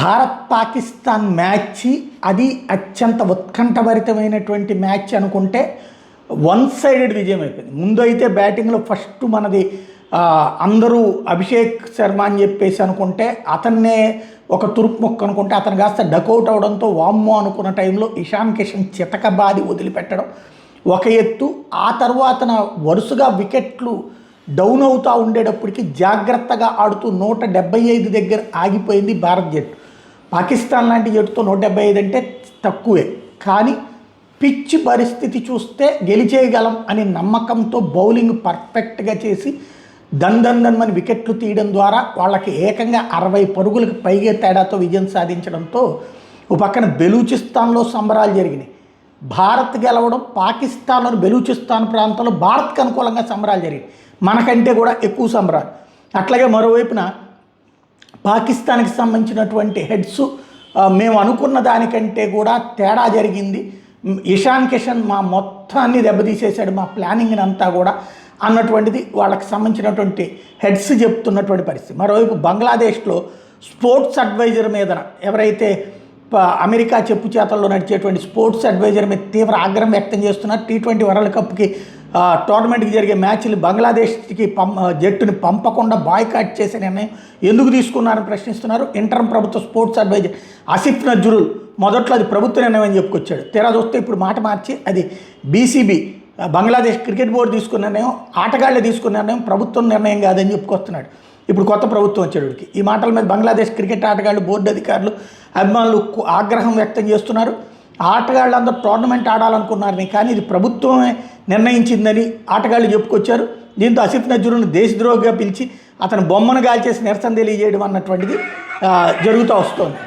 Bharat Pakistan match అది అత్యంత ఉత్కంఠభరితమైనటువంటి match అనుకుంటే వన్ సైడెడ్ విజయం అయిపోయింది. ముందు అయితే బ్యాటింగ్లో ఫస్ట్ మనది అందరూ అభిషేక్ శర్మ అని చెప్పేసి అనుకుంటే అతన్నే ఒక తురుపు మొక్క అనుకుంటే అతను కాస్త డకౌట్ అవడంతో వామ్మో అనుకున్న టైంలో ఇషాన్ కిషన్ చితకబాది వదిలిపెట్టడం ఒక ఎత్తు. ఆ తర్వాత వరుసగా వికెట్లు డౌన్ అవుతూ ఉండేటప్పటికి జాగ్రత్తగా ఆడుతూ 175 దగ్గర ఆగిపోయింది భారత్ జట్టు. పాకిస్తాన్ లాంటి జట్టుతో 175 అంటే తక్కువే, కానీ పిచ్ పరిస్థితి చూస్తే గెలిచేయగలం అనే నమ్మకంతో బౌలింగ్ పర్ఫెక్ట్గా చేసి దందన్మని వికెట్లు తీయడం ద్వారా వాళ్ళకి ఏకంగా 60 పరుగులకు పైగా తేడాతో విజయం సాధించడంతో ఓ పక్కన బెలూచిస్తాన్లో సంబరాలు జరిగినాయి. భారత్ గెలవడం, పాకిస్తాన్లోని బెలూచిస్తాన్ ప్రాంతంలో భారత్కి అనుకూలంగా సంబరాలు జరిగాయి, మనకంటే కూడా ఎక్కువ సంబరాలు. అట్లాగే మరోవైపున పాకిస్తాన్కి సంబంధించినటువంటి హెడ్స్ మేము అనుకున్న దానికంటే కూడా తేడా జరిగింది, ఇషాన్ కిషన్ మా మొత్తాన్ని దెబ్బతీసేశాడు, మా ప్లానింగ్ని అంతా కూడా అన్నటువంటిది వాళ్ళకి సంబంధించినటువంటి హెడ్స్ చెప్తున్నటువంటి పరిస్థితి. మరోవైపు బంగ్లాదేశ్లో స్పోర్ట్స్ అడ్వైజర్ మీద ఎవరైతే అమెరికా చెప్పు చేతల్లో నడిచేటువంటి స్పోర్ట్స్ అడ్వైజర్ మీద తీవ్ర ఆగ్రహం వ్యక్తం చేస్తున్నారు. T20 వరల్డ్ కప్కి టోర్నమెంట్కి జరిగే మ్యాచ్లు బంగ్లాదేశ్కి జట్టుని పంపకుండా బాయ్కాట్ చేసే నిర్ణయం ఎందుకు తీసుకున్నారని ప్రశ్నిస్తున్నారు. ఇంటర్మ్ ప్రభుత్వ స్పోర్ట్స్ అడ్వైజర్ ఆసిఫ్ నజ్రుల్ మొదట్లో అది ప్రభుత్వ నిర్ణయం అని చెప్పుకొచ్చాడు. తీరా చూస్తే ఇప్పుడు మాట మార్చి అది BCB బంగ్లాదేశ్ క్రికెట్ బోర్డు తీసుకున్న నిర్ణయం, ఆటగాళ్లే తీసుకున్న నిర్ణయం, ప్రభుత్వం నిర్ణయం కాదని చెప్పుకొస్తున్నాడు. ఇప్పుడు కొత్త ప్రభుత్వం వచ్చేటికి ఈ మాటల మీద బంగ్లాదేశ్ క్రికెట్ ఆటగాళ్ళు, బోర్డు అధికారులు, అభిమానులు ఆగ్రహం వ్యక్తం చేస్తున్నారు. ఆటగాళ్ళందరూ టోర్నమెంట్ ఆడాలనుకున్నారని, కానీ ఇది ప్రభుత్వమే నిర్ణయించిందని ఆటగాళ్ళు చెప్పుకొచ్చారు. దీంతో ఆసిఫ్ నజ్రుల్ని దేశద్రోహిగా పిలిచి అతను బొమ్మను గాల్చేసి నిరసన తెలియజేయడం అన్నటువంటిది జరుగుతూ వస్తోంది.